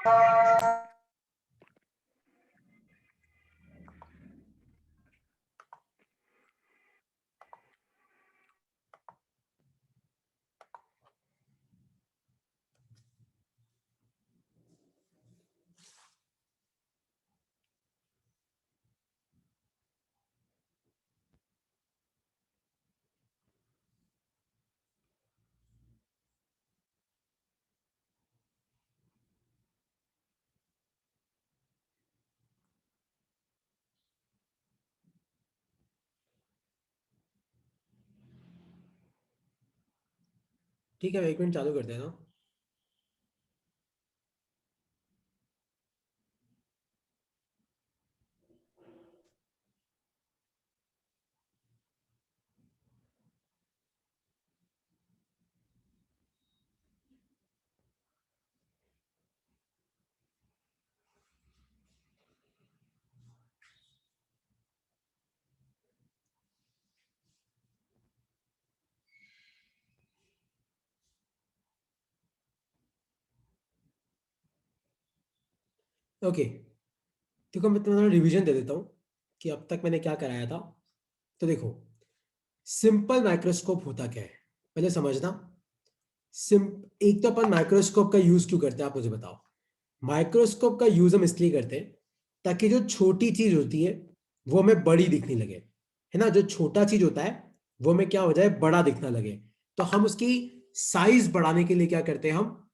ठीक है, 1 मिनट चालू कर देना। ओके, देखो मैं तुम्हें रिवीजन दे देता हूँ कि अब तक मैंने क्या कराया था। तो देखो, सिंपल माइक्रोस्कोप होता क्या है पहले समझना। सिम एक तो अपन माइक्रोस्कोप का यूज क्यों करते हैं, आप मुझे बताओ। माइक्रोस्कोप का यूज हम इसलिए करते हैं ताकि जो छोटी चीज होती है वो हमें बड़ी दिखने लगे, है ना। जो छोटा चीज होता है वो हमें क्या हो जाए, बड़ा दिखना लगे। तो हम उसकी साइज बढ़ाने के लिए क्या करते हैं, हम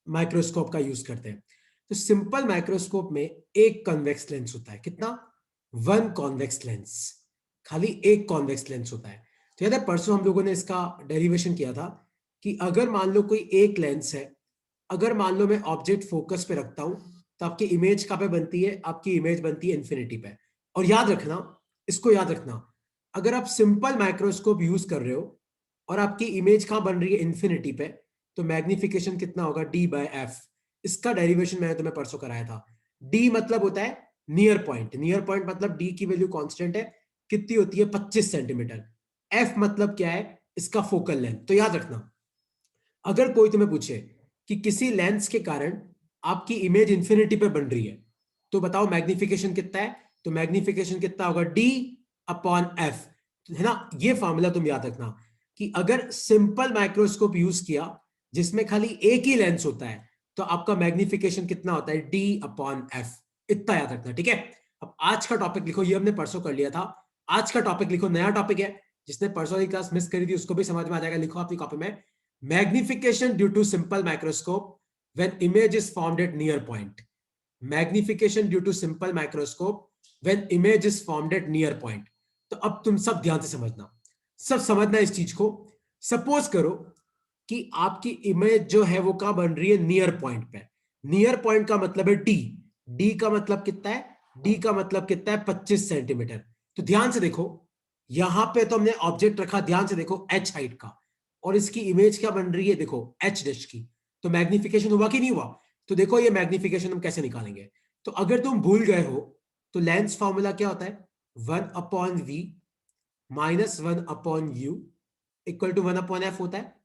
माइक्रोस्कोप का यूज करते हैं। तो सिंपल माइक्रोस्कोप में एक कॉन्वेक्स लेंस होता है, कितना, वन कॉन्वेक्स लेंस, खाली एक कॉन्वेक्स लेंस होता है। तो याद है परसों हम लोगों ने इसका डेरिवेशन किया था कि अगर मान लो कोई एक लेंस है, अगर मान लो मैं ऑब्जेक्ट फोकस पे रखता हूं, तो आपकी इमेज कहां पे बनती है, आपकी इमेज बनती है इन्फिनिटी पे। और याद रखना, इसको याद रखना, अगर आप सिंपल माइक्रोस्कोप यूज कर रहे हो और आपकी इमेज कहां बन रही है, इन्फिनिटी पे, तो मैग्निफिकेशन कितना होगा, d/f। इसका डेरिवेशन मैंने तुम्हें परसों कराया था। d मतलब होता है नियर पॉइंट, नियर पॉइंट मतलब d की वैल्यू कांस्टेंट है, कितनी होती है, 25 सेंटीमीटर। f मतलब क्या है, इसका फोकल लेंथ। तो याद रखना, अगर कोई तुम्हें पूछे कि किसी लेंस के कारण आपकी इमेज इंफिनिटी पे बन रही है, तो बताओ मैग्निफिकेशन कितना है। तो मैग्निफिकेशन कितना होगा, d/f, है ना। ये फॉर्मूला तुम याद रखना कि अगर सिंपल माइक्रोस्कोप यूज किया जिसमें खाली एक ही लेंस होता है, तो आपका मैग्निफिकेशन कितना होता है, d/f। इतना याद रखना, ठीक है। अब आज का टॉपिक लिखो, ये हमने परसों कर लिया था। आज का टॉपिक लिखो, नया टॉपिक है, जिसने परसों की क्लास मिस करी थी उसको भी समझ में आ जाएगा। लिखो अपनी कॉपी में, magnification due to simple microscope when image is formed at near point, magnification due to simple microscope when image is formed at near point। तो अब तुम सब ध्यान से समझना, सब समझना इस चीज को। सपोज करो कि आपकी इमेज जो है वो कहां बन रही है, नियर पॉइंट पे। नियर पॉइंट का मतलब है डी, डी का मतलब कितना है, डी का मतलब कितना है, 25 सेंटीमीटर। तो ध्यान से देखो, यहां पे तो हमने ऑब्जेक्ट रखा, ध्यान से देखो, एच हाइट का, और इसकी इमेज क्या बन रही है, देखो एच डैश की। तो मैग्निफिकेशन हुआ कि नहीं हुआ। तो देखो ये मैग्निफिकेशन हम कैसे निकालेंगे। तो अगर तुम भूल गए हो तो लेंस फॉर्मूला क्या होता है, 1/v -1/u equal to 1/f होता है।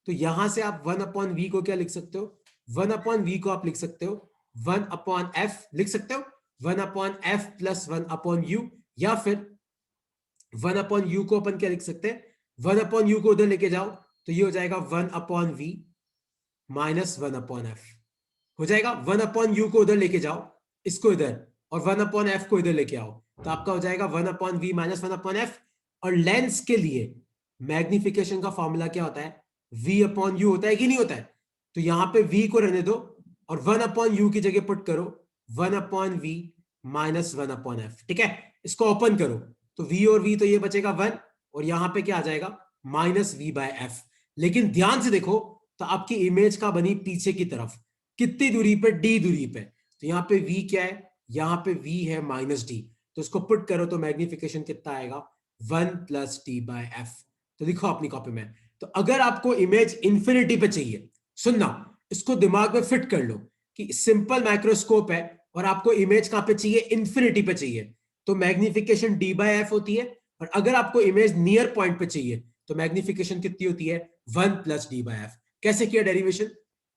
तो यहां से आप 1/v को क्या लिख सकते हो, 1/v को आप लिख सकते हो 1/f लिख सकते हो, 1/f प्लस 1/u, या फिर 1/u को अपन क्या लिख सकते हैं, 1/u को उधर लेके जाओ तो ये हो जाएगा 1/v -1/f हो जाएगा। 1/u को उधर लेके जाओ, इसको इधर, और 1/f को इधर लेके आओ, तो आपका हो जाएगा 1/v -1/f। और लेंस के लिए मैग्निफिकेशन का फॉर्मूला क्या होता है, v/u होता है कि नहीं होता है। तो यहां पे v को रहने दो और 1/u की जगह पुट करो 1/v -1/f, ठीक है। इसको ओपन करो तो v और v तो ये बचेगा 1, और यहां पे क्या आ जाएगा, -v/f। लेकिन ध्यान से देखो, तो आपकी इमेज का बनी पीछे की तरफ, कितनी दूरी पे, डी दूरी पे। तो यहाँ पे v क्या है, यहाँ पे v है -d, तो इसको पुट करो तो मैग्निफिकेशन कितना आएगा, 1 + d/f। तो लिखो अपनी कॉपी में। तो अगर आपको इमेज इंफिनिटी पे चाहिए, सुनना, इसको दिमाग में फिट कर लो कि सिंपल माइक्रोस्कोप है और आपको इमेज कहां पे चाहिए, इंफिनिटी पे चाहिए, तो मैग्निफिकेशन d/f होती है। और अगर आपको इमेज नियर पॉइंट पे चाहिए तो मैग्निफिकेशन कितनी होती है, 1 + d/f। कैसे किया डेरिवेशन,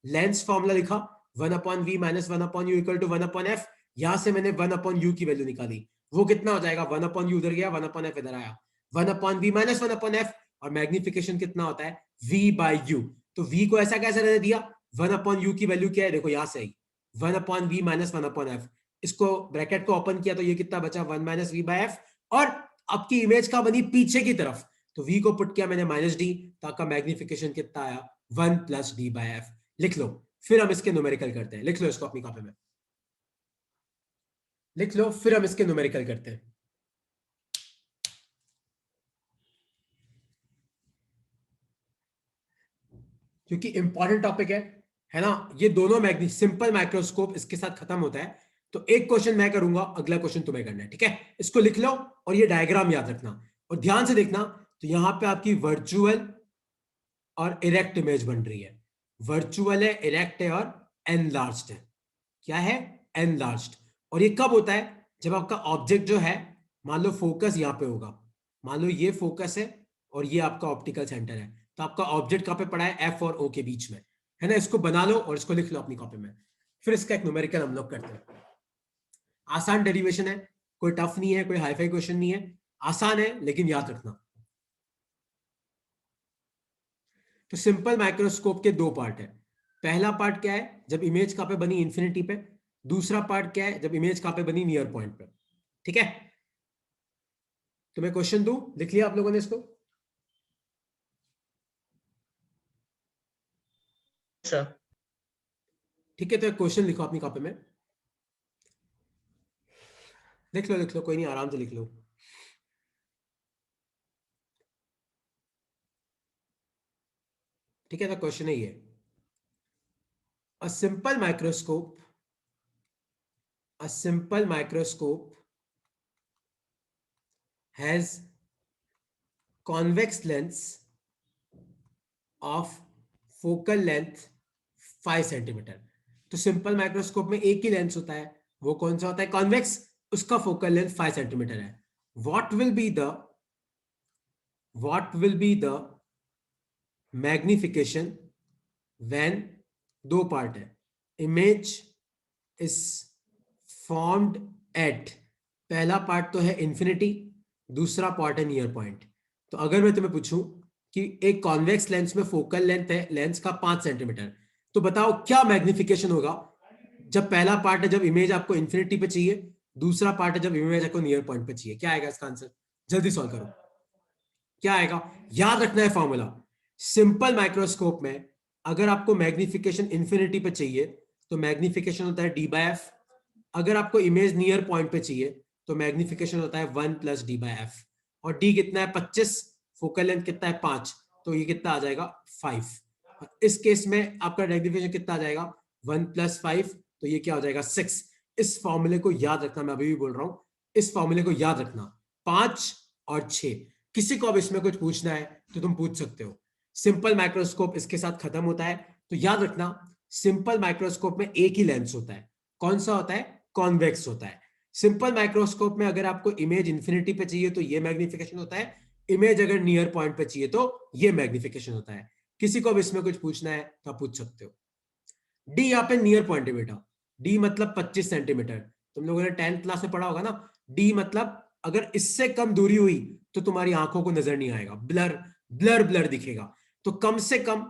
लेंस फॉर्मूला लिखा, 1/v minus 1/u equal to 1/f। यहां से मैंने 1/u की वैल्यू निकाली, वो कितना हो जाएगा, 1/u उधर गया, 1/f इधर आया, 1/v माइनस 1/f। और मैग्निफिकेशन कितना होता है, v/u। तो v को ऐसा कैसे रहने दिया, 1/u की वैल्यू क्या है, देखो यहां से आई 1/v माइनस 1/f। इसको ब्रैकेट को ओपन किया तो ये कितना बचा, 1 माइनस v/f। और आपकी इमेज का बनी पीछे की तरफ, तो v को पुट किया मैंने -d, तो आपका मैग्निफिकेशन कितना आया, 1 + d/f। लिख लो, फिर हम इसके न्यूमेरिकल करते हैं। लिख लो इसको अपनी कॉपी में, लिख लो, फिर हम इसके न्यूमेरिकल करते हैं, क्योंकि इंपॉर्टेंट टॉपिक है ना। ये दोनों सिंपल माइक्रोस्कोप इसके साथ खत्म होता है। तो एक क्वेश्चन मैं करूंगा, अगला क्वेश्चन तुम्हें करना है, ठीक है। इसको लिख लो और ये डायग्राम याद रखना और ध्यान से देखना। तो यहां पे आपकी वर्चुअल और इरेक्ट इमेज बन रही है। वर्चुअल है, इरेक्ट है और एनलार्ज्ड है। क्या है, एनलार्ज्ड। और ये कब होता है, जब आपका ऑब्जेक्ट जो है, मान लो फोकस यहां पे होगा, मान लो ये फोकस है और ये आपका ऑप्टिकल सेंटर है, तो आपका ऑब्जेक्ट कहां पे पड़ा है, एफ और ओ के बीच में, है ना। इसको बना लो और इसको लिख लो अपनी कॉपी में। फिर इसका एक न्यूमेरिकल हम लोग करते हैं। आसान डेरिवेशन है, कोई टफ नहीं है, कोई हाईफाई क्वेश्चन नहीं है, आसान है, लेकिन याद रखना। तो सिंपल माइक्रोस्कोप के दो पार्ट है। पहला पार्ट क्या है, जब इमेज कहां पे बनी, इंफिनिटी पे। दूसरा पार्ट क्या है, जब इमेज कहां पे बनी, नियर पॉइंट पे। ठीक है, तो मैं क्वेश्चन दूं, लिख लिया आप लोगों ने इसको। सर। ठीक है, तो एक क्वेश्चन लिखो अपनी कॉपी में, लिख लो, लिख लो, कोई नहीं, आराम से लिख लो। ठीक है, तो क्वेश्चन है ये, a simple microscope, a simple microscope has convex lens of focal length 5 centimetre. तो सिंपल माइक्रोस्कोप में एक ही लेंस होता है, वो कौन सा होता है, कॉन्वेक्स। उसका फोकल लेंथ 5 सेंटीमीटर है। What will be the, what will be the magnification when, दो पार्ट है, इमेज इज फॉर्म्ड एट, पहला पार्ट तो है इंफिनिटी, दूसरा पार्ट है नियर पॉइंट। तो अगर मैं तुम्हें पूछूं कि एक कॉन्वेक्स लेंस में फोकल लेंथ है लेंस का 5 सेंटीमीटर, तो बताओ क्या मैग्निफिकेशन होगा जब पहला पार्ट है जब इमेज आपको इंफिनिटी पे चाहिए, दूसरा पार्ट है जब इमेज आपको नियर पॉइंट पे चाहिए। क्या आएगा इसका आंसर, जल्दी सॉल्व करो, क्या आएगा। याद रखना है फॉर्मूला, सिंपल माइक्रोस्कोप में अगर आपको मैग्निफिकेशन इंफिनिटी पे चाहिए तो मैग्निफिकेशन होता है d/f। अगर आपको इमेज नियर पॉइंट पे चाहिए तो मैग्निफिकेशन होता है 1 + d/f। और d कितना है, 25, फोकल लेंथ कितना है, 5, तो ये कितना आ जाएगा, 5। इस केस में आपका मैग्निफिकेशन कितना आ जाएगा, 1 + 5, तो ये क्या हो जाएगा, 6। इस फॉर्मूले को याद रखना, मैं अभी भी बोल रहा हूं, इस फॉर्मूले को याद रखना, 5 और 6। किसी को अब इसमें कुछ पूछना है तो तुम पूछ सकते हो। सिंपल माइक्रोस्कोप इसके साथ खत्म होता है। तो याद रखना, सिंपल माइक्रोस्कोप में एक ही लेंस होता है, कौन सा होता है, कॉन्वेक्स होता है। सिंपल माइक्रोस्कोप में अगर आपको इमेज इंफिनिटी पे चाहिए तो ये मैग्निफिकेशन होता है, इमेज अगर नियर पॉइंट पे चाहिए तो ये मैग्निफिकेशन होता है। किसी को अब इसमें कुछ पूछना है तो आप पूछ सकते हो। डी यहाँ पे नियर पॉइंट है बेटा, डी मतलब 25 सेंटीमीटर, तुम लोगों ने 10th क्लास में पढ़ा होगा ना। डी मतलब अगर इससे कम दूरी हुई तो तुम्हारी आंखों को नजर नहीं आएगा, ब्लर ब्लर ब्लर दिखेगा। तो कम से कम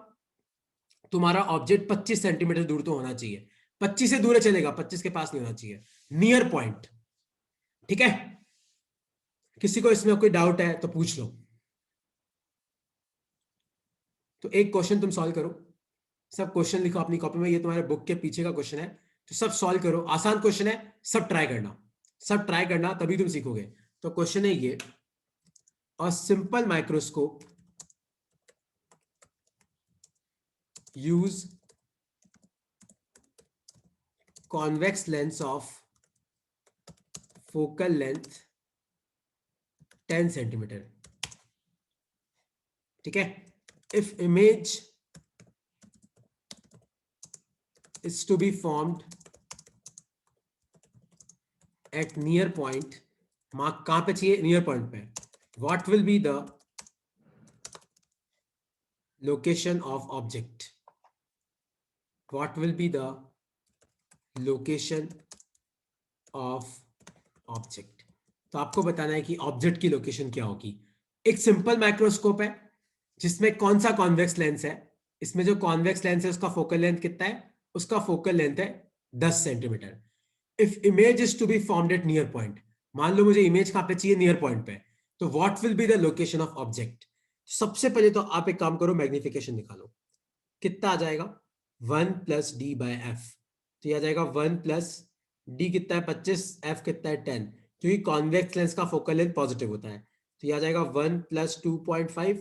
तुम्हारा ऑब्जेक्ट 25 सेंटीमीटर दूर तो होना चाहिए, 25 से दूर चलेगा, 25 के पास नहीं होना चाहिए, नियर पॉइंट। ठीक है, किसी को इसमें कोई डाउट है तो पूछ लो। तो एक क्वेश्चन तुम सॉल्व करो, सब क्वेश्चन लिखो अपनी कॉपी में, ये तुम्हारे बुक के पीछे का क्वेश्चन है, तो सब सॉल्व करो, आसान क्वेश्चन है, सब ट्राई करना, सब ट्राई करना, तभी तुम सीखोगे। तो क्वेश्चन है ये, a simple microscope use convex lens of focal length 10 centimetre. ठीक है, if image is to be formed at near point, mark कहां पे चाहिए, नियर पॉइंट पे, what will be the location of object, what will be the location of object. तो आपको बताना है कि ऑब्जेक्ट की लोकेशन क्या होगी। एक सिंपल माइक्रोस्कोप है जिसमें कौन सा कॉन्वेक्स लेंस है। इसमें जो कॉन्वेक्स लेंस है उसका फोकल लेंथ कितना है? उसका फोकल लेंथ है 10 centimetre. If image is to be formed at near point, मान लो मुझे इमेज कहां पे चाहिए? नियर पॉइंट पे। तो what will be the location of object? सबसे पहले तो आप एक काम करो, मैग्निफिकेशन निकालो। कितना आ जाएगा? 1+d/f। तो ये आ जाएगा 1+d कितना है? 25, f कितना है? 10। क्योंकि कॉन्वेक्स लेंस का फोकल लेंथ पॉजिटिव होता है, तो ये आ जाएगा 1+2.5।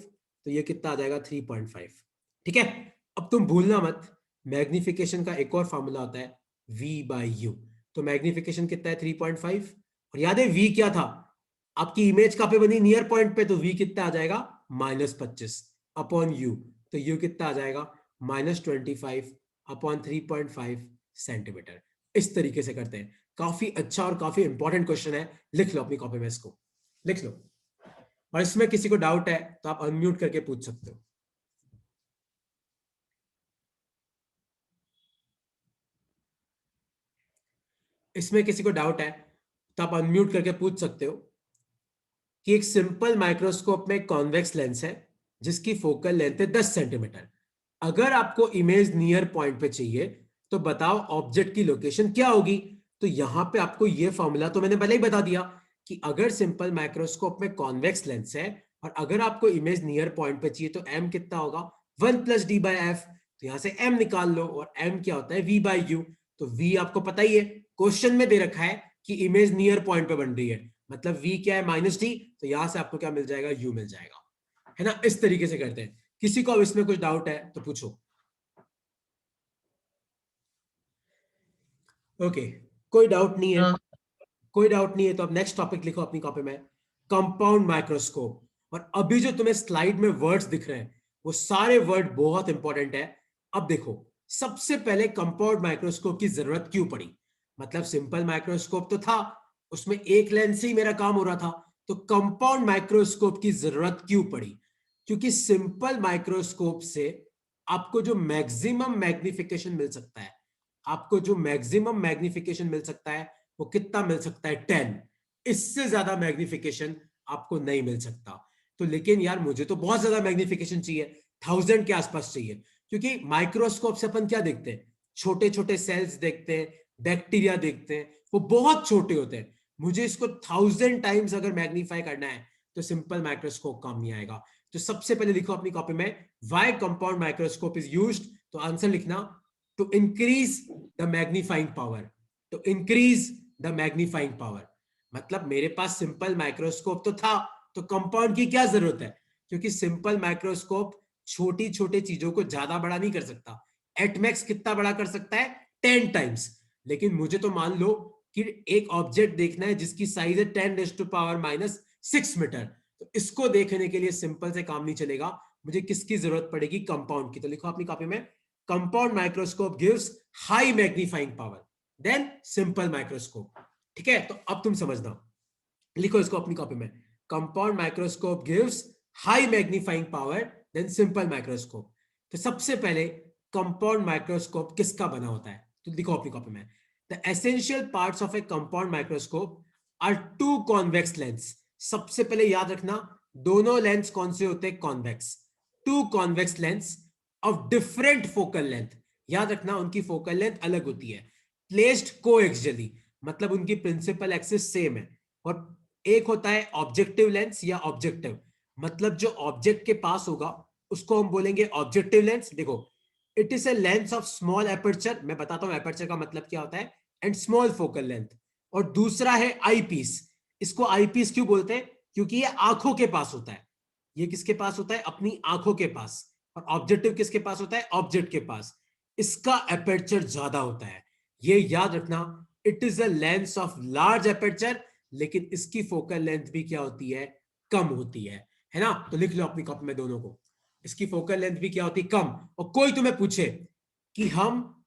तो ये कितना आ जाएगा? 3.5। ठीक है। अब तुम भूलना मत, मैग्निफिकेशन का एक और फॉर्मूला होता है v/u। तो मैग्निफिकेशन कितना है? 3.5। और याद है v क्या था? आपकी इमेज कहां पे बनी? नियर पॉइंट पे। तो v कितना आ जाएगा? -25 अपॉन u। तो u कितना आ जाएगा? -25 अपॉन 3.5 सेंटीमीटर। इस तरीके से करते हैं। काफी अच्छा और काफी इंपॉर्टेंट क्वेश्चन है, लिख लो अपनी कॉपी में, इसको लिख लो। और इसमें किसी को डाउट है तो आप अनम्यूट करके पूछ सकते हो। इसमें किसी को डाउट है तो आप अनम्यूट करके पूछ सकते हो कि एक सिंपल माइक्रोस्कोप में कॉन्वेक्स लेंस है जिसकी फोकल लेंथ है 10 सेंटीमीटर। अगर आपको इमेज नियर पॉइंट पे चाहिए तो बताओ ऑब्जेक्ट की लोकेशन क्या होगी? तो यहां पे आपको ये फॉर्मूला तो मैंने पहले ही बता दिया कि अगर सिंपल माइक्रोस्कोप में कॉन्वेक्स लेंस है और अगर आपको इमेज नियर पॉइंट पे चाहिए तो एम कितना होगा? 1+d/f। तो यहां से एम निकाल लो और एम क्या होता है? v/u। तो v आपको पता ही है, क्वेश्चन में दे रखा है कि इमेज नियर पॉइंट पे बन रही है, मतलब v क्या है? -d। तो यहां से आपको क्या मिल जाएगा? u मिल जाएगा, है ना। इस तरीके से करते हैं। किसी को अब इसमें कुछ डाउट है तो पूछो। ओके, कोई डाउट नहीं है? हाँ। कोई डाउट नहीं है तो अब नेक्स्ट टॉपिक लिखो अपनी कॉपी में, कंपाउंड माइक्रोस्कोप। और अभी जो तुम्हें स्लाइड में वर्ड्स दिख रहे हैं वो सारे वर्ड बहुत इंपॉर्टेंट है। अब देखो, सबसे पहले कंपाउंड माइक्रोस्कोप की जरूरत क्यों पड़ी? मतलब सिंपल माइक्रोस्कोप तो था, उसमें एक लेंस से ही मेरा काम हो रहा था। तो कंपाउंड माइक्रोस्कोप की जरूरत क्यों पड़ी? क्योंकि सिंपल माइक्रोस्कोप से आपको जो मैक्सिमम मैग्निफिकेशन मिल सकता है, आपको जो मैक्सिमम मैग्निफिकेशन मिल सकता है वो कितना मिल सकता है? 10। इससे ज्यादा मैग्निफिकेशन आपको नहीं मिल सकता। तो लेकिन यार मुझे तो बहुत ज्यादा मैग्निफिकेशन चाहिए, 1000 के आसपास चाहिए। क्योंकि माइक्रोस्कोप से अपन क्या देखते हैं? छोटे छोटे सेल्स देखते हैं, बैक्टीरिया देखते हैं, वो बहुत छोटे होते हैं। मुझे इसको 1000 टाइम्स अगर मैग्नीफाई करना है तो सिंपल माइक्रोस्कोप काम नहीं आएगा। तो सबसे पहले लिखो अपनी कॉपी में, why compound microscope is used. तो आंसर लिखना, to increase the magnifying power. To increase the magnifying power. मतलब मेरे पास सिंपल माइक्रोस्कोप तो था, तो कंपाउंड की क्या जरूरत है? क्योंकि सिंपल माइक्रोस्कोप छोटी छोटी चीजों को ज्यादा बड़ा नहीं कर सकता। एटमैक्स कितना बड़ा कर सकता है? 10 टाइम्स। लेकिन मुझे तो मान लो कि एक ऑब्जेक्ट देखना है जिसकी साइज है 10⁻⁻⁶मीटर। तो इसको देखने के लिए सिंपल से काम नहीं चलेगा, मुझे किसकी जरूरत पड़ेगी? कंपाउंड की। तो लिखो अपनी कॉपी में, compound microscope gives high magnifying power than simple microscope. ठीक है, तो अब तुम समझना, लिखो इसको अपनी कॉपी में, compound microscope gives high magnifying power than simple microscope. तो सबसे पहले कंपाउंड माइक्रोस्कोप किसका बना होता है? तो लिखो अपनी कॉपी में, the essential parts of a compound microscope are two convex lens. सबसे पहले याद रखना, दोनों लेंस कौन से होते हैं? Convex. Two convex lens of different focal length. याद रखना उनकी फोकल लेंथ अलग होती है। प्लेस्ड कोएक्सियली, मतलब उनकी प्रिंसिपल एक्सिस सेम है। और एक होता है ऑब्जेक्टिव लेंस या ऑब्जेक्टिव, मतलब जो ऑब्जेक्ट के पास होगा उसको हम बोलेंगे ऑब्जेक्टिव लेंस। देखो, it is a lens of small aperture, मैं बताता हूं एपर्चर का मतलब क्या होता है, एंड स्मॉल फोकल लेंथ। और दूसरा है आई पीस। इसको आई पीस क्यों बोलते हैं? क्योंकि ये आंखों के पास होता है। ये किसके पास होता है? अपनी आंखों के पास। और ऑब्जेक्टिव किसके पास होता है? ऑब्जेक्ट के पास। इसका एपर्चर ज्यादा होता है, ये याद रखना। It is a lens of large aperture, लेकिन इसकी फोकल लेंथ भी क्या होती है? कम होती है ना। तो लिख लो अपनी कॉपी में दोनों को, इसकी फोकल लेंथ भी क्या होती है? कम। और कोई तुम्हें पूछे कि हम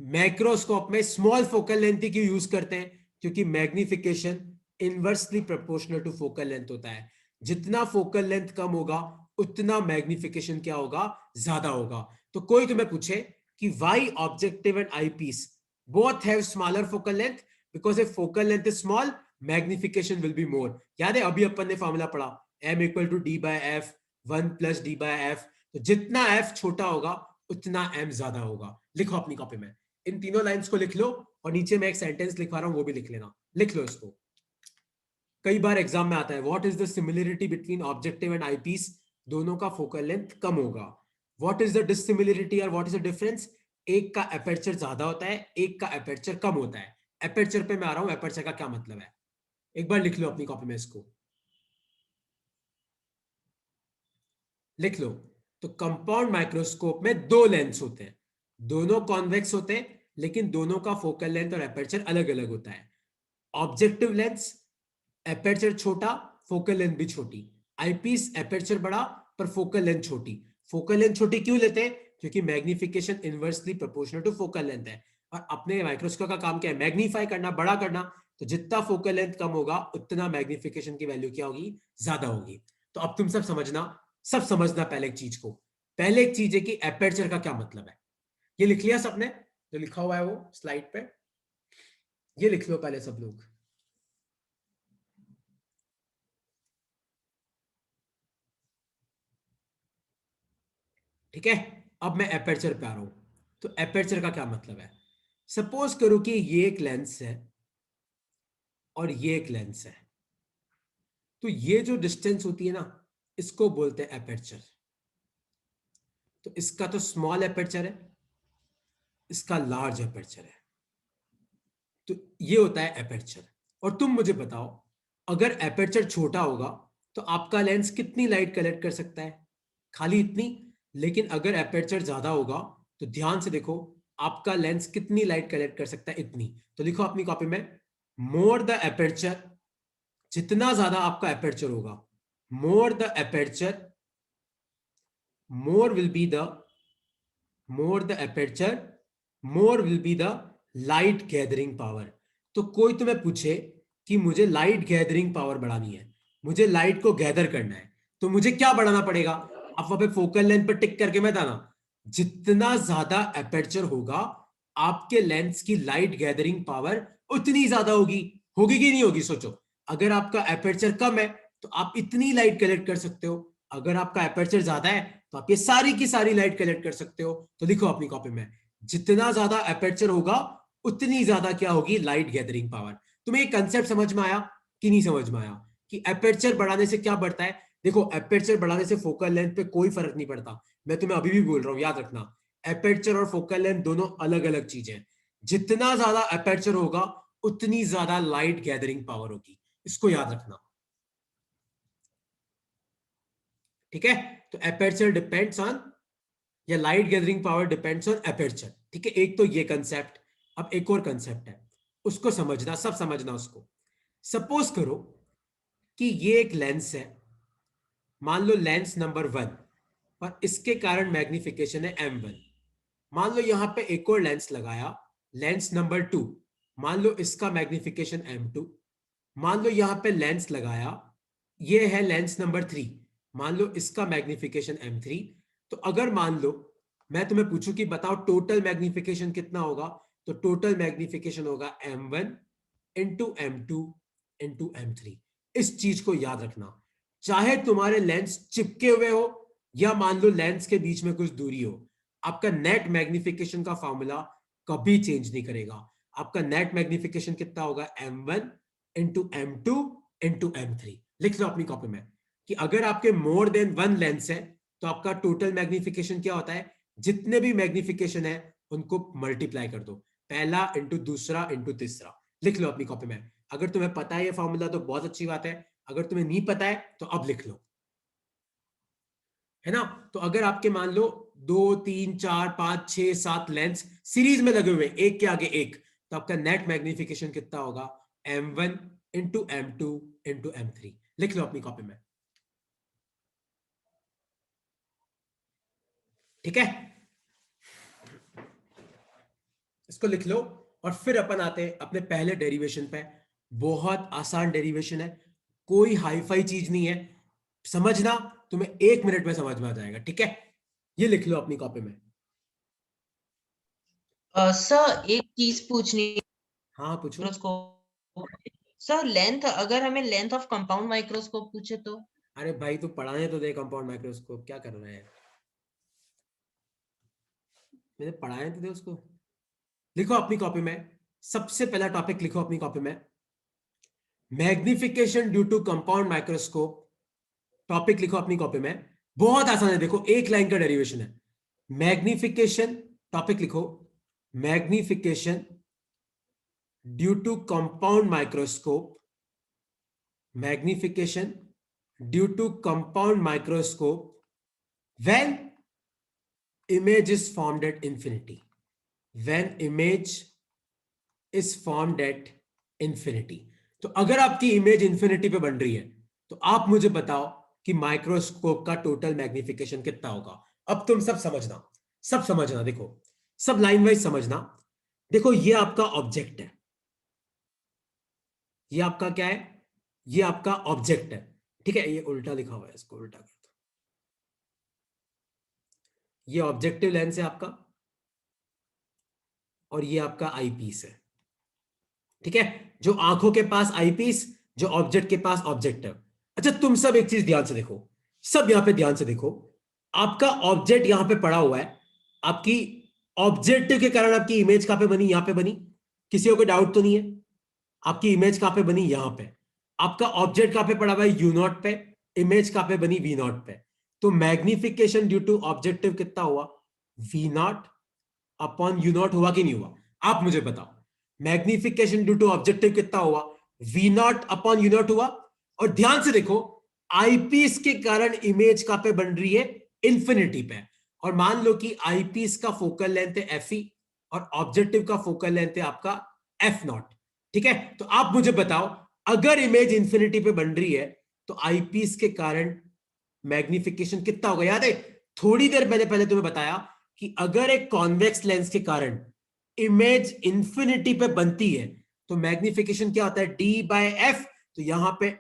माइक्रोस्कोप में स्मॉल फोकल लेंथ क्यों यूज करते हैं? क्योंकि magnification inversely proportional to focal length होता है। जितना फोकल लेंथ कम होगा उतना मैग्निफिकेशन क्या होगा? ज्यादा होगा। तो कोई तुम्हें पूछे कि why objective and eyepiece both have smaller focal length because if focal length is small magnification will be more. याद है अभी अपन ने फॉर्मूला पढ़ा m equal to d by f 1 plus d by f, तो जितना f छोटा होगा उतना m ज्यादा होगा. लिखो अपनी कॉपी में, इन तीनों लाइंस को लिख लो और नीचे मैं एक सेंटेंस लिखवा रहा हूं वो भी लिख लेना. लिख लो इसको, कई बार एग्जाम में आता है. What is the similarity between objective and eyepiece? दोनों का फोकल लेंथ कम होगा. व्हाट इज द डिसिमिलरिटी और व्हाट इज द डिफरेंस? एक का एपर्चर ज्यादा होता है, एक का एपर्चर कम होता है. एपर्चर पे मैं आ रहा हूं, एपर्चर का क्या मतलब है एक बार लिख लो अपनी कॉपी में, इसको लिख लो. तो कंपाउंड माइक्रोस्कोप में दो लेंस होते हैं, दोनों कॉन्वेक्स होते हैं लेकिन दोनों का फोकल लेंथ और एपर्चर अलग अलग होता है. ऑब्जेक्टिव लेंस एपर्चर छोटा, फोकल लेंथ भी छोटी. आईपीस एपर्चर बड़ा पर फोकल लेंथ छोटी. फोकल लेंथ छोटी क्यों लेते हैं? क्योंकि magnification inversely proportional to focal length है और अपने माइक्रोस्कोप का काम क्या है? मैग्नीफाई करना, बड़ा करना. तो जितना फोकल लेंथ कम होगा उतना मैग्निफिकेशन की वैल्यू क्या होगी? ज्यादा होगी. तो अब तुम सब समझना पहले एक चीज को. पहले एक चीज है कि एपर्चर का क्या मतलब है. ये लिख लिया सबने जो लिखा हुआ है वो स्लाइड पे? ये लिख लो पहले सब लोग. ठीक है, अब मैं एपर्चर पे आ रहा हूं. तो एपर्चर का क्या मतलब है? सपोज करो कि ये एक लेंस है और ये एक लेंस है, तो ये जो डिस्टेंस होती है ना इसको बोलते हैं एपर्चर. तो इसका तो स्मॉल एपर्चर है, इसका लार्ज एपर्चर है. तो ये होता है एपर्चर. और तुम मुझे बताओ, अगर एपर्चर छोटा होगा तो आपका लेंस कितनी लाइट कलेक्ट कर सकता है? खाली इतनी. लेकिन अगर एपर्चर ज्यादा होगा तो ध्यान से देखो, आपका लेंस कितनी लाइट कलेक्ट कर सकता है? इतनी. तो लिखो अपनी कॉपी में, मोर द एपर्चर, जितना ज्यादा आपका एपर्चर होगा, more the aperture, more will be the more the aperture, more will be the light gathering power. तो कोई तुम्हें पूछे कि मुझे लाइट गैदरिंग पावर बढ़ानी है, मुझे लाइट को गैदर करना है, तो मुझे क्या बढ़ाना पड़ेगा? आप वहां पे फोकल लेंथ पर टिक करके मत आना. जितना ज्यादा एपर्चर होगा आपके लेंस की लाइट गैदरिंग पावर उतनी ज्यादा होगी. होगी कि नहीं होगी? सोचो, अगर आपका एपर्चर कम है तो आप इतनी लाइट कलेक्ट कर सकते हो, अगर आपका एपर्चर ज्यादा है तो आप ये सारी की सारी लाइट कलेक्ट कर सकते हो. तो लिखो अपनी कॉपी में, जितना ज्यादा एपर्चर होगा उतनी ज्यादा क्या होगी? Light gathering power. तुम्हें एक कंसेप्ट समझ में आया कि नहीं समझ में आया कि एपर्चर बढ़ाने से क्या बढ़ता है? देखो, एपर्चर बढ़ाने से फोकल लेंथ पे कोई फर्क नहीं पड़ता. मैं तुम्हें अभी भी बोल रहा हूं, याद रखना, एपर्चर और फोकल लेंथ दोनों अलग अलग चीजें हैं. जितना ज्यादा एपर्चर होगा उतनी ज्यादा लाइट गैदरिंग पावर होगी, इसको याद रखना. ठीक है, तो एपर्चर डिपेंड्स ऑन, या light gathering power depends on aperture. ठीक है, एक तो ये कंसेप्ट. अब एक और कंसेप्ट है, उसको समझना, सब समझना उसको. सपोज करो कि ये एक लेंस है, मान लो लेंस नंबर 1, और इसके कारण मैग्निफिकेशन है m1. मान लो यहां पे एक और लेंस लगाया, लेंस नंबर 2, मान लो इसका मैग्निफिकेशन m2. मान लो यहां पे लेंस लगाया, ये है लेंस नंबर 3, मान लो इसका मैग्निफिकेशन m3. तो अगर मान लो मैं तुम्हें पूछूं कि बताओ टोटल मैग्निफिकेशन कितना होगा, तो टोटल मैग्निफिकेशन होगा m1 into m2 into m3. इस चीज को याद रखना, चाहे तुम्हारे लेंस चिपके हुए हो या मान लो लेंस के बीच में कुछ दूरी हो, आपका नेट मैग्निफिकेशन का फॉर्मूला कभी चेंज नहीं करेगा. आपका नेट मैग्निफिकेशन कितना होगा? m1 into m2 into m3. लिख लो अपनी कॉपी में कि अगर आपके मोर देन 1 लेंस है तो आपका टोटल मैग्निफिकेशन क्या होता है? जितने भी मैग्निफिकेशन है उनको मल्टीप्लाई कर दो, पहला इंटू दूसरा इंटू तीसरा. लिख लो अपनी कॉपी में. अगर तुम्हें पता है ये फॉर्मूला तो बहुत अच्छी बात है, अगर तुम्हें नहीं पता है तो अब लिख लो, है ना. तो अगर आपके मान लो 2 3 4 5 6 7 लेंस सीरीज में लगे हुए, एक के आगे एक, तो आपका नेट मैग्निफिकेशन कितना होगा? m1 into m2 into m3. लिख लो अपनी कॉपी में. ठीक है, इसको लिख लो. और फिर अपन आते हैं अपने पहले डेरिवेशन पे. बहुत आसान डेरिवेशन है, कोई हाईफाई चीज नहीं है, समझना, तुम्हें 1 मिनट में समझ में आ जाएगा. ठीक है, ये लिख लो अपनी कॉपी में. सर एक चीज पूछनी, हाँ पूछो। माइक्रोस्कोप सर, लेंथ, अगर हमें लेंथ ऑफ कंपाउंड माइक्रोस्कोप पूछे तो? अरे भाई तू पढ़ाने तो दे, कंपाउंड माइक्रोस्कोप क्या कर रहा है? मैंने पढ़ाने तो दे उसको। लिखो अपनी कॉपी में, सबसे पहला टॉपिक लिखो अपनी कॉपी में, magnification due to compound microscope. Topic लिखो अपनी कॉपी में, बहुत आसान है, देखो एक लाइन का डेरिवेशन है। मैग्निफिकेशन, टॉपिक लिखो, magnification due to compound microscope, magnification due to compound microscope when image is formed at infinity, when image is formed at infinity। तो अगर आपकी इमेज इंफिनिटी पे बन रही है तो आप मुझे बताओ कि माइक्रोस्कोप का टोटल मैग्निफिकेशन कितना होगा। अब तुम सब समझना, सब समझना, देखो सब लाइन वाइज समझना। देखो ये आपका ऑब्जेक्ट है, ये आपका क्या है, ये आपका ऑब्जेक्ट है, ठीक है। ये उल्टा लिखा हुआ है, इसको उल्टा कर दो। ये ऑब्जेक्टिव लेंस है आपका, और ये आपका आईपीस है, ठीक है। जो आंखों के पास आईपीस, जो ऑब्जेक्ट के पास ऑब्जेक्ट है। अच्छा तुम सब एक चीज ध्यान से देखो, सब यहां पे ध्यान से देखो। आपका ऑब्जेक्ट यहां पे पड़ा हुआ है, आपकी ऑब्जेक्टिव के कारण आपकी इमेज कहां पे बनी, यहां पे बनी। किसी को कोई डाउट तो नहीं है? आपकी इमेज कहां पे बनी, यहां पे। आपका ऑब्जेक्ट कहां पे पड़ा हुआ है, यू नॉट पे। इमेज कहां पे बनी, वी नॉट पे। तो मैग्निफिकेशन ड्यू टू ऑब्जेक्टिव कितना हुआ, v naught upon u naught, हुआ कि नहीं हुआ? आप मुझे बताओ, मैग्निफिकेशन ड्यू टू ऑब्जेक्टिव कितना हुआ, v naught upon u naught हुआ। और ध्यान से देखो, आईपीस के कारण इमेज कहां पे बन रही है, इंफिनिटी पे। और मान लो कि आईपीस का फोकल लेंथ है एफ ई, और ऑब्जेक्टिव का फोकल लेंथ है आपका एफ नॉट, ठीक है। तो आप मुझे बताओ, अगर इमेज इंफिनिटी पे बन रही है तो आईपीस के कारण मैग्निफिकेशन कितना होगा? याद है थोड़ी देर पहले पहले तुम्हें बताया कि अगर एक कॉन्वेक्स लेंस के कारण इमेज इंफिनिटी पे बनती है तो मैग्निफिकेशन क्या होता है, डी बाय एफ। तो यहां पे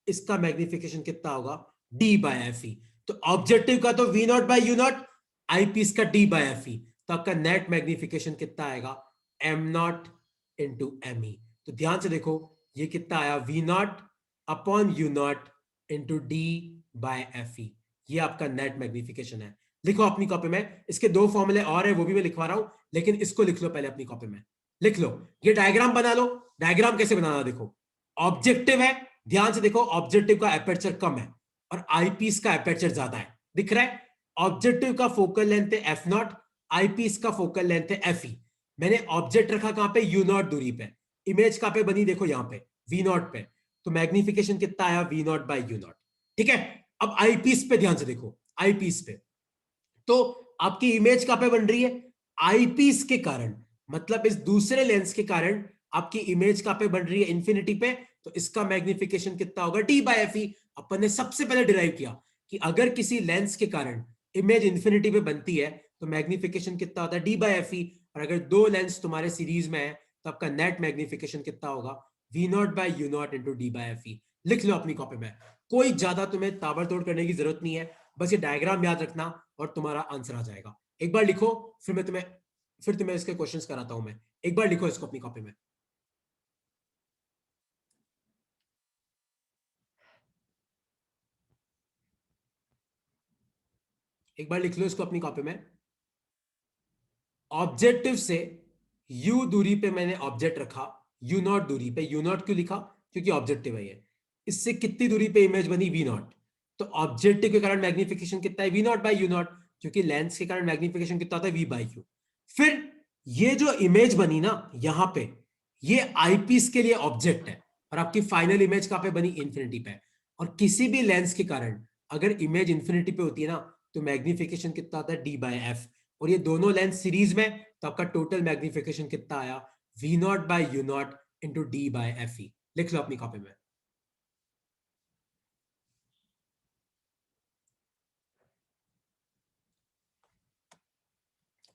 इसका मैग्निफिकेशन कितना होगा, डी बाय एफ ई। तो ऑब्जेक्टिव का तो v naught by u naught, eyepiece का डी बाय एफ ई। तो आपका नेट मैग्निफिकेशन कितना आएगा, m naught into m e. तो ध्यान से देखो, ये कितना आया, v naught upon u naught into D by f e. ये आपका नेट मैग्निफिकेशन है। लिखो अपनी कॉपी में, इसके दो फॉर्मूले और है वो भी मैं लिखवा रहा हूं, लेकिन इसको लिख लो पहले अपनी कॉपी में। लिख लो, ये डायग्राम बना लो। डायग्राम कैसे बनाना, देखो ऑब्जेक्टिव है, ध्यान से देखो, ऑब्जेक्टिव का एपर्चर कम है और आईपीस का एपर्चर ज्यादा है, दिख रहा है। ऑब्जेक्टिव का फोकल लेंथ है एफ नॉट, आईपीस का फोकल लेंथ है एफ ई। मैंने ऑब्जेक्ट रखा कहां पे, यू नॉट दूरी पे। इमेज कहां पे बनी, देखो यहां पे वी नॉट पे। तो मैग्निफिकेशन कितना आया, v naught by u naught, ठीक है। अब आईपीस पे ध्यान से देखो, आईपीस पे तो आपकी इमेज कहां पे बन रही है, आईपीस के कारण, मतलब इस दूसरे लेंस के कारण आपकी इमेज कहां पे बन रही है, इंफिनिटी पे। तो इसका मैग्निफिकेशन कितना होगा, डी बाय एफ ई। अपन ने सबसे पहले डिराइव किया कि अगर किसी लेंस के कारण इमेज इंफिनिटी पे बनती है तो मैग्निफिकेशन कितना होता है, डी बाय एफ ई। और अगर दो लेंस तुम्हारे सीरीज में है तो आपका नेट मैग्निफिकेशन कितना होगा, v naught by u naught into D by f e. लिख लो अपनी कॉपी में, कोई ज्यादा तुम्हें ताबड़तोड़ करने की जरूरत नहीं है, बस ये डायग्राम याद रखना और तुम्हारा आंसर आ जाएगा। एक बार लिखो, फिर तुम्हें इसके क्वेश्चंस कराता हूं मैं। एक बार लिखो इसको अपनी कॉपी में, एक बार लिख लो इसको अपनी कॉपी में। ऑब्जेक्टिव से u दूरी पे मैंने ऑब्जेक्ट रखा, u नॉट दूरी पे। u नॉट क्यों लिखा, क्योंकि ऑब्जेक्टिव है ये। इससे कितनी दूरी पे इमेज बनी, v नॉट। तो ऑब्जेक्टिव के कारण मैग्निफिकेशन कितना है, v naught by u naught, क्योंकि लेंस के कारण मैग्निफिकेशन कितना होता है, v बाय यू। फिर ये जो इमेज बनी ना यहां पे, ये आईपीस के लिए ऑब्जेक्ट है, और आपकी फाइनल इमेज कहां पे बनी, इंफिनिटी पे। और किसी भी लेंस के कारण अगर इमेज इंफिनिटी पे होती है ना तो मैग्निफिकेशन कितना आता है, डी बाय एफ। और ये दोनों लेंस सीरीज में, तो आपका टोटल मैग्निफिकेशन कितना आया, v naught by u naught into D by f e. लिख लो अपनी कॉपी में।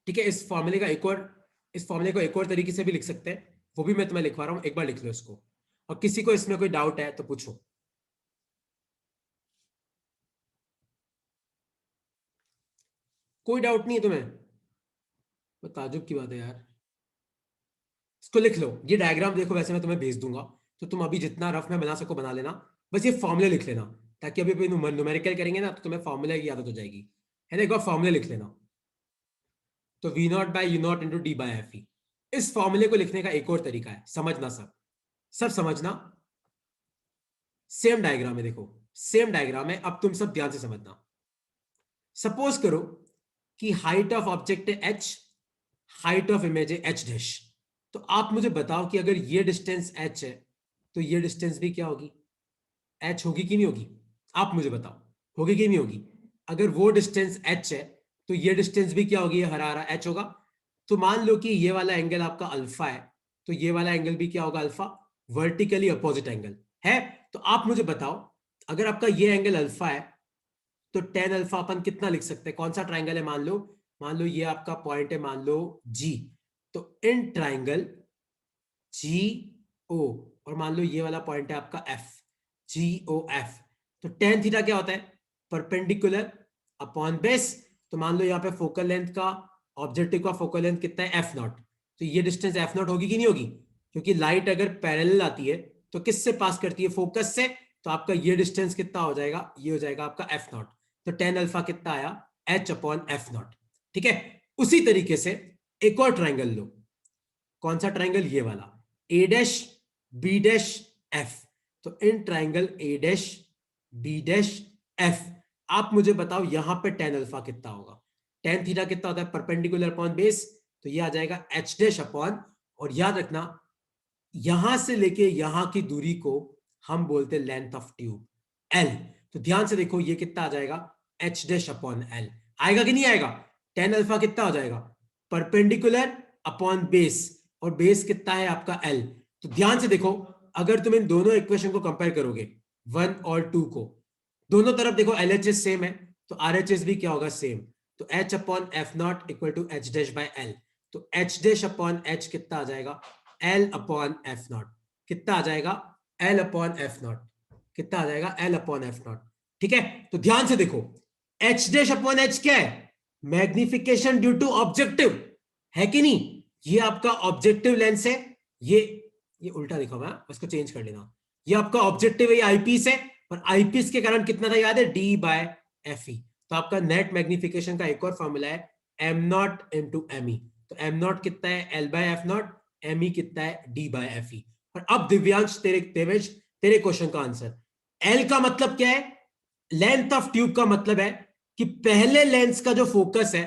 ठीक है, इस फॉर्मूले को एक और तरीके से भी लिख सकते हैं, वो भी मैं तुम्हें लिखवा रहा हूं, एक बार लिख लो इसको। और किसी को इसमें कोई डाउट है तो पूछो। कोई डाउट नहीं है तुम्हें? वो ताजुब की बात है यार। इसको लिख लो, ये डायग्राम देखो, वैसे मैं तुम्हें भेज दूंगा, तो तुम अभी जितना रफ में बना सको बना लेना। बस ये फॉर्मूले लिख लेना, ताकि अभी न्यूमेरिकल करेंगे ना तो तुम्हें फॉर्मूले की आदत हो जाएगी, है ना। एक बार फॉर्मूले लिख लेना, तो v naught by u naught into D by f e. इस फॉर्मूले को लिखने का एक और तरीका है, समझना सब सब समझना। सेम डायग्राम है, देखो सेम डायग्राम है, अब तुम सब ध्यान से समझना। सपोज करो कि हाइट ऑफ ऑब्जेक्ट है h, हाइट ऑफ इमेज है h डैश। तो आप मुझे बताओ कि अगर ये डिस्टेंस h है तो ये डिस्टेंस भी क्या होगी, h होगी कि नहीं होगी? आप मुझे बताओ, होगी कि नहीं होगी? अगर वो डिस्टेंस h है तो ये डिस्टेंस भी क्या होगी, ये हरा हरा h होगा। तो मान लो कि ये वाला एंगल आपका अल्फा है, तो ये वाला एंगल भी क्या होगा, अल्फा, वर्टिकली अपोजिट एंगल है। तो आप मुझे बताओ, अगर आपका ये एंगल अल्फा है तो टेन अल्फा अपन कितना लिख सकते हैं? कौन सा ट्राइंगल है? मान लो ये आपका पॉइंट है, मान लो जी। तो इन ट्राइंगल जी ओ, और मान लो ये वाला पॉइंट है आपका एफ, जी ओ एफ। तो टेन थीटा क्या होता है, परपेंडिकुलर अपॉन बेस। तो मान लो यहाँ पे फोकल लेंथ का, ऑब्जेक्टिव का फोकल लेंथ कितना है, एफ नॉट। तो ये डिस्टेंस एफ नॉट होगी कि नहीं होगी? क्योंकि लाइट अगर पैरेलल आती है तो किससे पास करती है, फोकस से। तो आपका ये डिस्टेंस कितना हो जाएगा, ये हो जाएगा आपका एफ नॉट। तो टेन अल्फा कितना आया, एच अपॉन एफ नॉट। ठीक है। उसी तरीके से एक और ट्राइंगल लो, कौन सा ट्राइंगल, ये वाला, A dash B dash F. तो इन triangle A dash B dash F, आप मुझे बताओ यहां पे टेन अल्फा कितना होगा? टेन थीटा कितना होता है, परपेंडिकुलर अपॉन बेस। तो ये आ जाएगा एच डैश अपॉन, और याद रखना यहां से लेके यहां की दूरी को हम बोलते हैं लेंथ ऑफ ट्यूब, एल। तो ध्यान से देखो ये कितना आ जाएगा, एच डैश अपॉन एल। आएगा कि नहीं आएगा? टेन अल्फा कितना हो जाएगा, परपेंडिकुलर अपॉन बेस, और बेस कितना है आपका एल। तो ध्यान से देखो, अगर तुम इन दोनों इक्वेशन को कंपेयर करोगे, वन और टू को, दोनों तरफ देखो एलएचएस सेम है, तो आरएचएस भी क्या होगा, सेम। तो h upon f naught equal to h dash by L. तो एच डैश अपॉन एच कितना आ जाएगा, एल अपॉन एफ नॉट। कितना आ जाएगा, एल अपॉन एफ नॉट। कितना आ जाएगा, एल अपॉन एफ नॉट। ठीक है। तो ध्यान से देखो, एच डैश अपॉन एच क्या है, मैग्निफिकेशन ड्यू टू ऑब्जेक्टिव, है कि नहीं? ये आपका ऑब्जेक्टिव लेंस है, ये उल्टा लिखा हुआ है, उसको चेंज कर लेना। ये आपका ऑब्जेक्टिव है, ये आईपीस है, और आईपीस के कारण कितना था याद है, डी बाय एफ ई। तो आपका नेट मैग्निफिकेशन का एक और फॉर्मूला है, m naught into m e. तो एम नॉट कितना है, L by f naught, m e कितना है, डी बाय एफ ई। और अब दिव्यांश तेरे क्वेश्चन का आंसर, एल का मतलब क्या है, लेंथ ऑफ ट्यूब का मतलब है कि पहले लेंस का जो फोकस है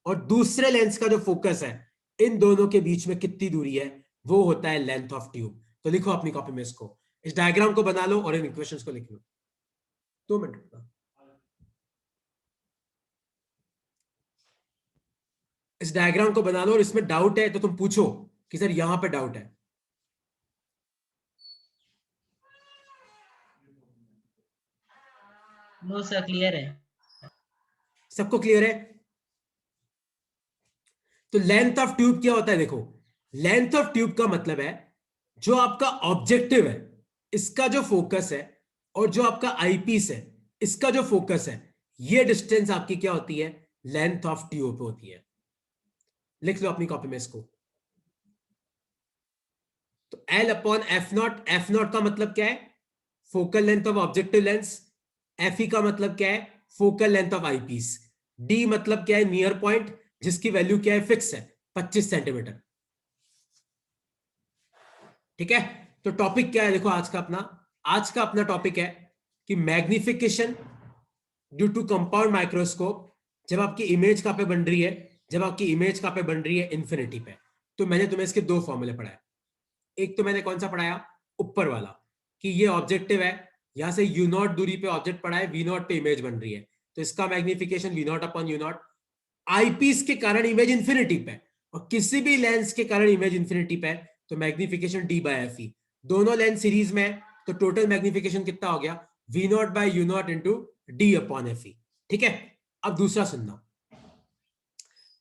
और दूसरे लेंस का जो फोकस है, इन दोनों के बीच में कितनी दूरी है, वो होता है लेंथ ऑफ ट्यूब। तो लिखो अपनी कॉपी में इसको, इस डायग्राम को बना लो और इन इक्वेशंस को लिख लो। 2 मिनट, इस डायग्राम को बना लो, और इसमें डाउट है तो तुम पूछो कि सर यहां पे डाउट है। नो सर, क्लियर है। सबको क्लियर है? तो लेंथ ऑफ ट्यूब क्या होता है, देखो लेंथ ऑफ ट्यूब का मतलब है जो आपका ऑब्जेक्टिव है, इसका जो फोकस है, और जो आपका आईपीस है, इसका जो फोकस है, ये डिस्टेंस आपकी क्या होती है, लेंथ ऑफ ट्यूब होती है। लिख लो अपनी कॉपी में इसको। तो L upon f not, F not का मतलब क्या है, focal length of objective lens. F E का मतलब क्या है, focal length of eyepiece. D मतलब क्या है, नियर पॉइंट, जिसकी वैल्यू क्या है, फिक्स है, 25 सेंटीमीटर। ठीक है। तो टॉपिक क्या है, देखो आज का अपना टॉपिक है कि magnification due to compound microscope, जब आपकी इमेज कहां पे बन रही है, जब आपकी इमेज कहां पे बन रही है, इंफिनिटी पे। तो मैंने तुम्हें इसके दो फॉर्मूले पढ़ाए। एक तो मैंने कौन सा पढ़ाया, ऊपर वाला, कि ये ऑब्जेक्टिव है, यहां से यू नॉट दूरी पे ऑब्जेक्ट पड़ा है, वी नॉट पे इमेज बन रही है, तो इसका magnification v naught upon u naught. Eyepiece के कारण इमेज इंफिनिटी पे, और किसी भी लेंस के कारण इमेज इंफिनिटी पे, तो magnification D by f e. दोनों लेंस सीरीज में, तो टोटल मैग्निफिकेशन कितना हो गया, v naught by u naught into D upon f e. ठीक है। अब दूसरा सुनना,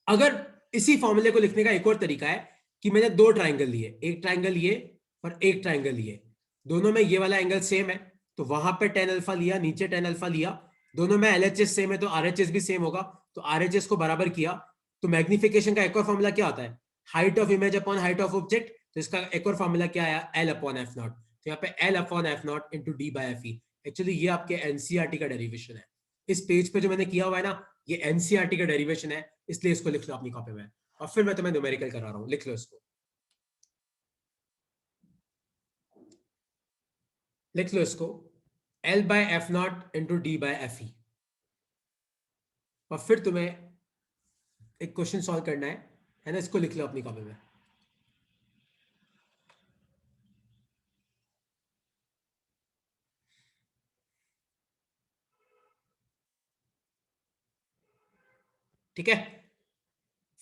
अगर इसी फॉर्मूले को लिखने का एक और तरीका है कि मैंने दो ट्राइंगल लिए, एक ट्राइंगल ये और एक ट्राइंगल ये, दोनों में ये वाला एंगल सेम है, तो वहां पे टेन अल्फा लिया, नीचे टेन अल्फा लिया, दोनों में एलएचएस सेम है तो आरएचएस भी सेम होगा, तो आरएचएस को बराबर किया, तो मैग्निफिकेशन का एक और फॉर्मूला क्या होता है, height of image upon height of object. तो इसका एक और फॉर्मूला क्या आया, एल अपॉन एफ नॉट। तो यहाँ पे L upon f naught into D by f E. Actually ये आपके एनसीईआरटी का डेरिवेशन है। इस पेज पे जो मैंने किया हुआ है ना, ये एनसीईआरटी का डेरिवेशन है, इसलिए इसको लिख लो अपनी कॉपी में, और फिर मैं तुम्हें न्यूमेरिकल करा रहा हूँ, लिख लो इसको, लिख लो इसको, L by f naught into D by f e. और फिर तुम्हें एक क्वेश्चन सॉल्व करना है ना, इसको लिख लो अपनी कॉपी में। ठीक है,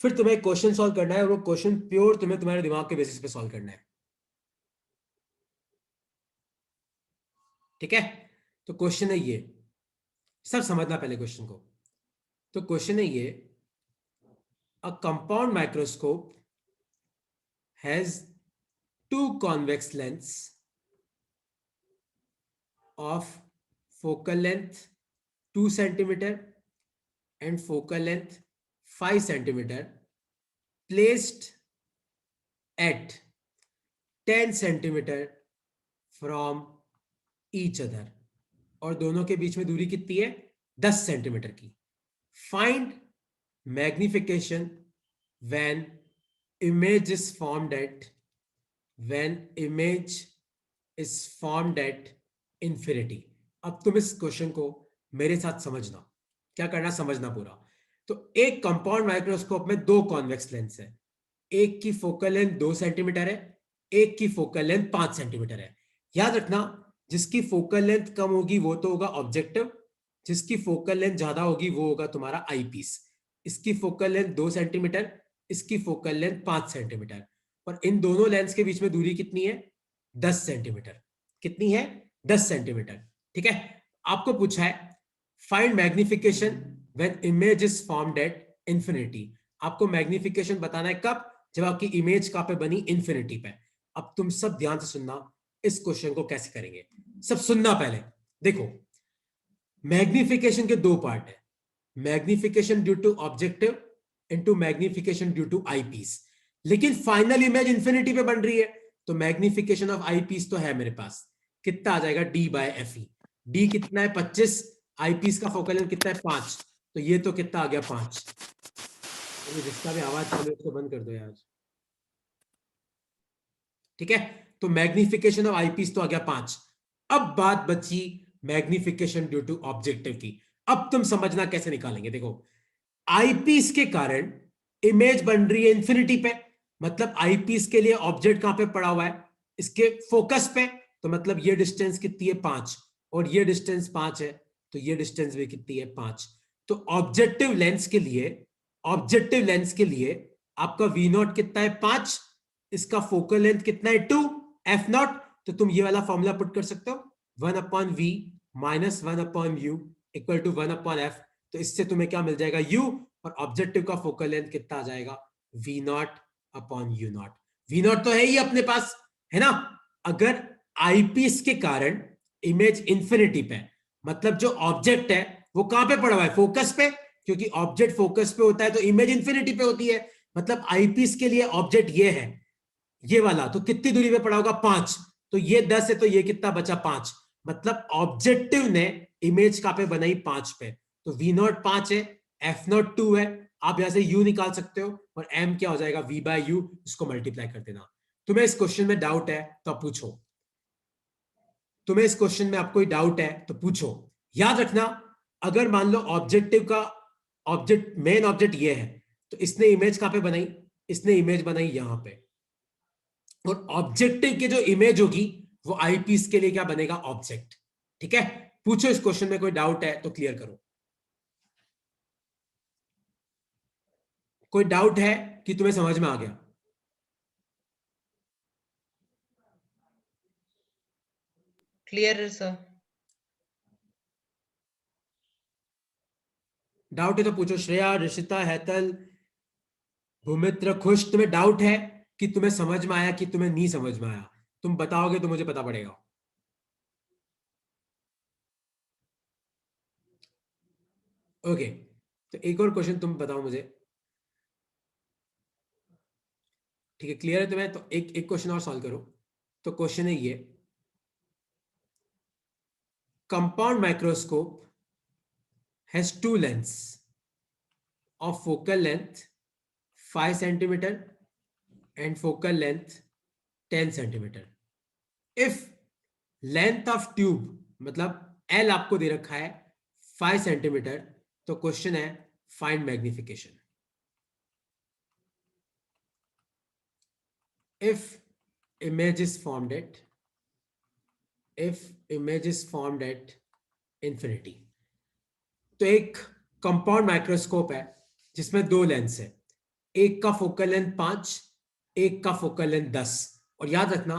फिर तुम्हें क्वेश्चन सॉल्व करना है, और वो क्वेश्चन प्योर तुम्हें तुम्हारे दिमाग के बेसिस पे सॉल्व करना है। ठीक है, तो क्वेश्चन है ये, सब समझना पहले क्वेश्चन को। तो क्वेश्चन है ये, a compound microscope has two convex lens of focal length 2 centimeter and focal length 5 centimeter placed at 10 centimeter from each other, और दोनों के बीच में दूरी कितनी है, 10 सेंटीमीटर की। Find magnification when image is formed at when image is formed at infinity। अब तुम इस क्वेश्चन को मेरे साथ समझना, क्या करना समझना पूरा। तो एक कंपाउंड माइक्रोस्कोप में दो कॉन्वेक्स लेंस है, एक की फोकल लेंथ 2 सेंटीमीटर है, एक की फोकल लेंथ 5 सेंटीमीटर है। याद रखना, जिसकी फोकल लेंथ कम होगी वो तो होगा ऑब्जेक्टिव, जिसकी फोकल लेंथ ज्यादा होगी वो होगा तुम्हारा आईपीस। इसकी फोकल लेंथ 2 सेंटीमीटर, इसकी फोकल लेंथ 5 सेंटीमीटर, और इन दोनों लेंस के बीच में दूरी कितनी है, 10 सेंटीमीटर। कितनी है, 10 सेंटीमीटर। ठीक है, आपको पूछा है find magnification when image is formed at infinity. आपको मैग्निफिकेशन बताना है कब, जब आपकी इमेज कहां पे बनी, इंफिनिटी पे। अब तुम सब ध्यान से सुनना, इस क्वेश्चन को कैसे करेंगे, सब सुनना पहले। देखो, मैग्निफिकेशन के दो पार्ट है, magnification due to objective into magnification due to eyepiece. लेकिन फाइनल इमेज इंफिनिटी पे बन रही है, तो मैग्निफिकेशन ऑफ आईपीस तो है मेरे पास, कितना आ जाएगा, D by f e. D कितना है, 25, आईपीस का फोकल लेंथ कितना है, 5, तो ये तो कितना आ गया, 5। जिसका भी आवाज चालू है उसको बंद कर दो यार। ठीक है, तो मैग्निफिकेशन ऑफ आईपीस तो आ गया 5। अब बात बची मैग्निफिकेशन ड्यू टू ऑब्जेक्टिव की। अब तुम समझना कैसे निकालेंगे। देखो, आईपीस के कारण इमेज बन रही है इंफिनिटी पे, मतलब आईपीस के लिए ऑब्जेक्ट कहां पे पड़ा हुआ है, इसके फोकस पे, तो मतलब ये डिस्टेंस कितनी है, 5, और ये डिस्टेंस 5 है, तो ये डिस्टेंस भी कितनी है, 5। तो ऑब्जेक्टिव लेंस के लिए, ऑब्जेक्टिव लेंस के लिए आपका वी नॉट कितना है, 5, इसका फोकल लेंथ कितना है, 2, एफ नॉट। तो तुम ये वाला फॉर्मूला पुट कर सकते हो, 1/v minus 1/u equal to 1/f। तो इससे तुम्हें क्या मिल जाएगा, u, और ऑब्जेक्टिव का फोकल लेंथ कितना आ जाएगा, v not upon u not. v not तो है ही अपने पास, है ना। अगर आईपीस के कारण इमेज इंफिनिटी पे, मतलब जो ऑब्जेक्ट है वो कहां पे पड़ा हुआ है, फोकस पे, क्योंकि ऑब्जेक्ट फोकस पे होता है तो इमेज इंफिनिटी पे होती है। मतलब आईपीस के लिए ऑब्जेक्ट ये है, ये वाला, तो कितनी दूरी पे पड़ा होगा, 5, तो ये 10 है, तो ये कितना बचा, 5। मतलब ऑब्जेक्टिव ने इमेज कहां पे बनाई, 5 पे, तो वी नॉट 5 है, एफ नॉट 2 है। आप यहां से u निकाल सकते हो, और m क्या हो जाएगा, v बाय यू, इसको मल्टीप्लाई कर देना। तुम्हें इस क्वेश्चन में डाउट है तो आप पूछो, तुम्हें इस क्वेश्चन में आप कोई डाउट है तो पूछो। याद रखना, अगर मान लो ऑब्जेक्टिव का, ऑब्जेक्ट मेन ऑब्जेक्ट ये है, तो इसने इमेज कहां पे बनाई, इसने इमेज बनाई यहां पे, और ऑब्जेक्टिव की जो इमेज होगी वो आईपीस के लिए क्या बनेगा, ऑब्जेक्ट। ठीक है, पूछो इस क्वेश्चन में कोई डाउट है तो क्लियर करो। कोई डाउट है कि तुम्हें समझ में आ गया, क्लियर सर। डाउट है तो पूछो। श्रेया, ऋषिता, हैतल, भूमित्र, खुश, तुम्हें डाउट है कि तुम्हें समझ में आया कि तुम्हें नहीं समझ में आया, तुम बताओगे तो मुझे पता पड़ेगा। ओके, तो एक और क्वेश्चन तुम बताओ मुझे, ठीक है, क्लियर है तुम्हें? तो एक क्वेश्चन और सॉल्व करो। तो क्वेश्चन है ये, compound microscope has two lengths of focal length 5 centimeter and focal length 10 centimeter. If length of tube मतलब L आपको दे रखा है 5 सेंटीमीटर, तो क्वेश्चन है find magnification. If image is formed at infinity, तो एक कंपाउंड माइक्रोस्कोप है जिसमें दो लेंस है, एक का फोकल लेंथ 5, एक का फोकल लेंथ 10। और याद रखना,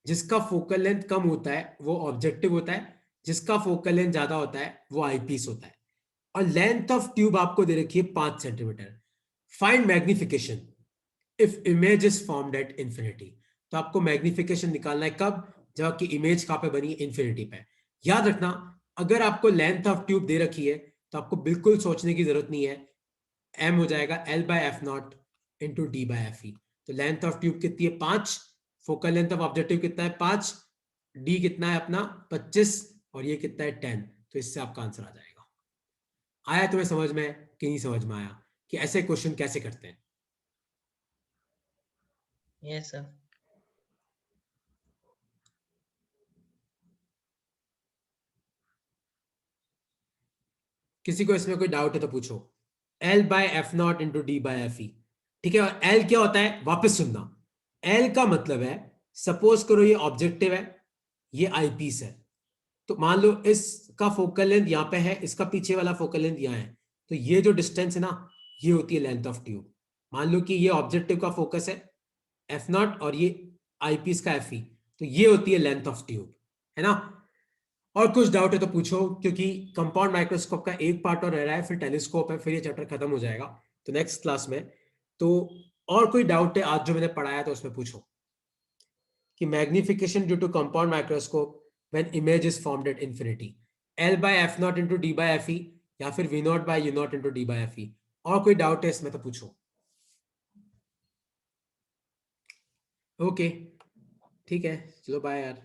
जिसका फोकल लेंथ कम होता है वो ऑब्जेक्टिव होता है, जिसका फोकल लेंथ ज्यादा होता है वो आईपीस होता है। और लेंथ ऑफ ट्यूब आपको दे रखी है 5 centimetre. Find magnification if image is formed at infinity. तो आपको मैग्निफिकेशन निकालना है कब? जब आपकी इमेज कहां पे बनी? इंफिनिटी पे। याद रखना, अगर आपको लेंथ ऑफ ट्यूब दे रखी है तो आपको बिल्कुल सोचने की जरूरत नहीं है, एम हो जाएगा L by f naught into D by f e. तो लेंथ ऑफ ट्यूब कितनी है? 5। फोकल लेंथ ऑफ ऑब्जेक्टिव कितना है? 5। डी कितना है अपना? 25। और ये कितना है? 10। तो इससे आपका आंसर आ जाएगा। आया तुम्हें समझ में कि नहीं समझ में आया कि ऐसे क्वेश्चन कैसे करते हैं? Yes, sir. किसी को इसमें कोई डाउट है तो पूछो। L by f naught into D by f e. ठीक है, और एल क्या होता है? वापस सुनना, एल का मतलब है, सपोज करो ये ऑब्जेक्टिव है, ये आईपीस है। तो मान लो इसका फोकल लेंथ यहाँ पे है, इसका पीछे वाला फोकल लेंथ यहाँ है, तो ये जो डिस्टेंस है ना, ये होती है लेंथ ऑफ ट्यूब। मान लो कि ये ऑब्जेक्टिव का फोकस है एफ नॉट और ये आईपीस का एफ ई, तो ये होती है लेंथ ऑफ ट्यूब, है ना? और कुछ डाउट है तो पूछो, क्योंकि कंपाउंड माइक्रोस्कोप का एक पार्ट और रह रहा है, फिर टेलीस्कोप है, फिर ये चैप्टर खत्म हो जाएगा तो नेक्स्ट क्लास में। तो और कोई डाउट है आज जो मैंने पढ़ाया तो उसमें पूछो कि magnification due to compound microscope when image is formed at infinity, L by f naught into D by f e या फिर v naught by u naught into D by f e. और कोई डाउट है इसमें तो पूछो। Okay, ठीक है, चलो बाय यार।